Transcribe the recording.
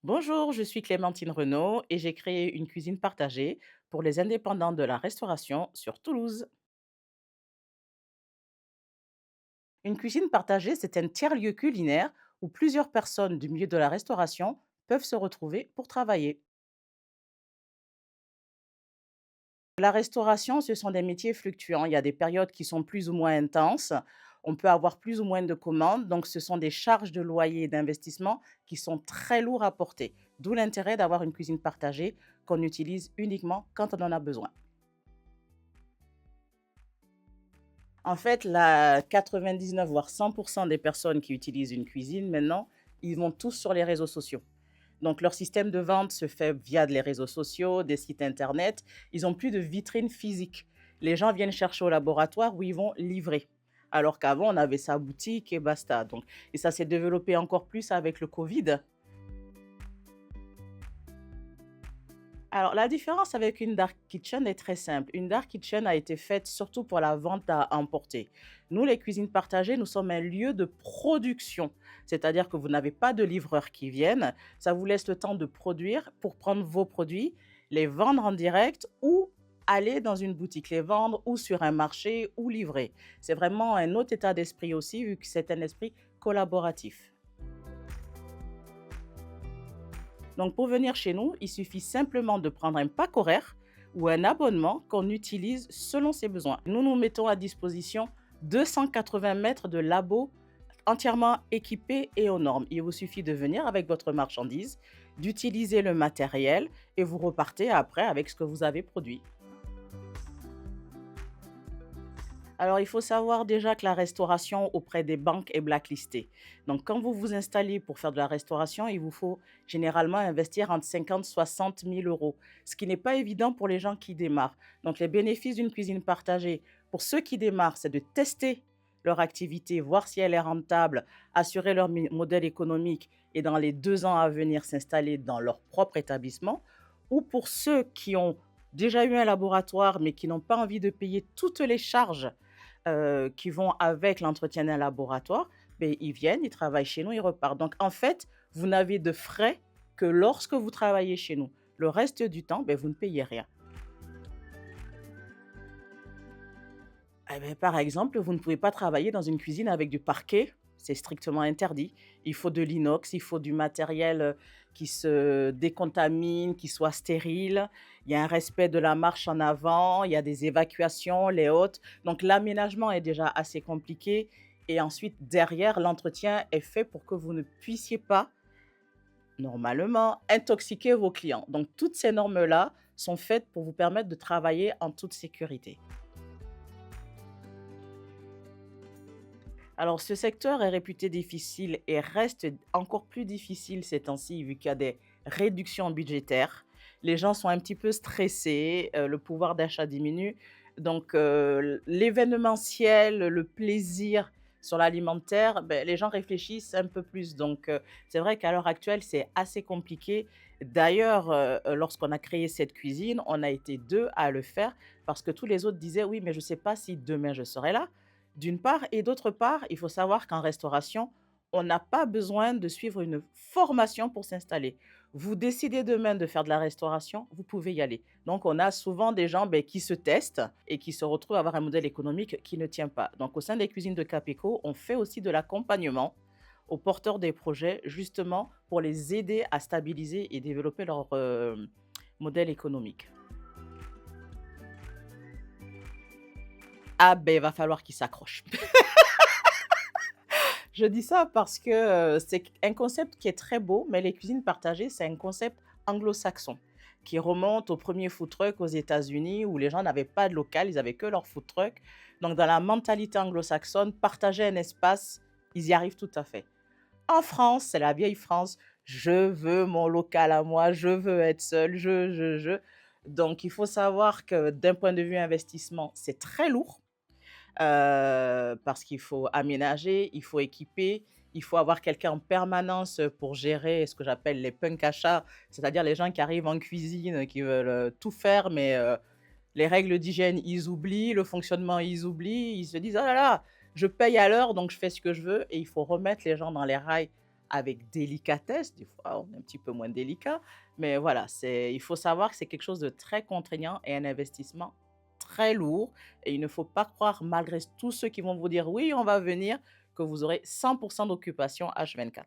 Bonjour, je suis Clémentine Renaud et j'ai créé une cuisine partagée pour les indépendants de la restauration sur Toulouse. Une cuisine partagée, c'est un tiers-lieu culinaire où plusieurs personnes du milieu de la restauration peuvent se retrouver pour travailler. La restauration, ce sont des métiers fluctuants. Il y a des périodes qui sont plus ou moins intenses. On peut avoir plus ou moins de commandes. Donc, ce sont des charges de loyer et d'investissement qui sont très lourds à porter. D'où l'intérêt d'avoir une cuisine partagée qu'on utilise uniquement quand on en a besoin. En fait, la 99 voire 100 des personnes qui utilisent une cuisine maintenant, ils vont tous sur les réseaux sociaux. Donc leur système de vente se fait via les réseaux sociaux, des sites internet. Ils n'ont plus de vitrine physique. Les gens viennent chercher au laboratoire où ils vont livrer. Alors qu'avant, on avait sa boutique et basta. Donc, et ça s'est développé encore plus avec le Covid. Alors, la différence avec une dark kitchen est très simple. Une dark kitchen a été faite surtout pour la vente à emporter. Nous, les cuisines partagées, nous sommes un lieu de production. C'est-à-dire que vous n'avez pas de livreurs qui viennent. Ça vous laisse le temps de produire pour prendre vos produits, les vendre en direct ou aller dans une boutique, les vendre ou sur un marché ou livrer. C'est vraiment un autre état d'esprit aussi, vu que c'est un esprit collaboratif. Donc, pour venir chez nous, il suffit simplement de prendre un pack horaire ou un abonnement qu'on utilise selon ses besoins. Nous nous mettons à disposition 280 mètres de labo entièrement équipés et aux normes. Il vous suffit de venir avec votre marchandise, d'utiliser le matériel et vous repartez après avec ce que vous avez produit. Alors, il faut savoir déjà que la restauration auprès des banques est blacklistée. Donc, quand vous vous installez pour faire de la restauration, il vous faut généralement investir entre 50 et 60 000 euros, ce qui n'est pas évident pour les gens qui démarrent. Donc, les bénéfices d'une cuisine partagée, pour ceux qui démarrent, c'est de tester leur activité, voir si elle est rentable, assurer leur modèle économique et dans les 2 ans à venir s'installer dans leur propre établissement. Ou pour ceux qui ont déjà eu un laboratoire mais qui n'ont pas envie de payer toutes les charges qui vont avec l'entretien d'un laboratoire, beh, ils viennent, ils travaillent chez nous, ils repartent. Donc en fait, vous n'avez de frais que lorsque vous travaillez chez nous. Le reste du temps, beh, vous ne payez rien. Eh beh, par exemple, vous ne pouvez pas travailler dans une cuisine avec du parquet, c'est strictement interdit. Il faut de l'inox, il faut du matériel, qui se décontamine, qui soit stérile. Il y a un respect de la marche en avant, il y a des évacuations, les hôtes. Donc l'aménagement est déjà assez compliqué et ensuite derrière, l'entretien est fait pour que vous ne puissiez pas, normalement, intoxiquer vos clients. Donc toutes ces normes-là sont faites pour vous permettre de travailler en toute sécurité. Alors, ce secteur est réputé difficile et reste encore plus difficile ces temps-ci, vu qu'il y a des réductions budgétaires. Les gens sont un petit peu stressés, le pouvoir d'achat diminue. Donc, l'événementiel, le plaisir sur l'alimentaire, ben, les gens réfléchissent un peu plus. Donc, c'est vrai qu'à l'heure actuelle, c'est assez compliqué. D'ailleurs, lorsqu'on a créé cette cuisine, on a été deux à le faire parce que tous les autres disaient: «Oui, mais je ne sais pas si demain je serai là». D'une part et d'autre part, il faut savoir qu'en restauration, on n'a pas besoin de suivre une formation pour s'installer. Vous décidez demain de faire de la restauration, vous pouvez y aller. Donc, on a souvent des gens, beh, qui se testent et qui se retrouvent à avoir un modèle économique qui ne tient pas. Donc, au sein des cuisines de Capeco, on fait aussi de l'accompagnement aux porteurs des projets, justement pour les aider à stabiliser et développer leur, modèle économique. Ah ben, il va falloir qu'ils s'accrochent. Je dis ça parce que, c'est un concept qui est très beau, mais les cuisines partagées, c'est un concept anglo-saxon qui remonte au premier food truck aux États-Unis où les gens n'avaient pas de local, ils avaient que leur food truck. Donc dans la mentalité anglo-saxonne, partager un espace, ils y arrivent tout à fait. En France, c'est la vieille France: «Je veux mon local à moi, je veux être seul, je». Donc il faut savoir que d'un point de vue investissement, c'est très lourd. Parce qu'il faut aménager, il faut équiper, il faut avoir quelqu'un en permanence, pour gérer ce que j'appelle les punks achats, c'est-à-dire les gens qui arrivent en cuisine, qui veulent, tout faire, mais les règles d'hygiène, ils oublient, le fonctionnement, ils oublient. Ils se disent: «Oh là là, je paye à l'heure, donc je fais ce que je veux» et il faut remettre les gens dans les rails avec délicatesse. Des fois, on est un petit peu moins délicat, mais voilà, il faut savoir que c'est quelque chose de très contraignant et un investissement très lourd. Et il ne faut pas croire, malgré tous ceux qui vont vous dire oui, on va venir, que vous aurez 100% d'occupation H24.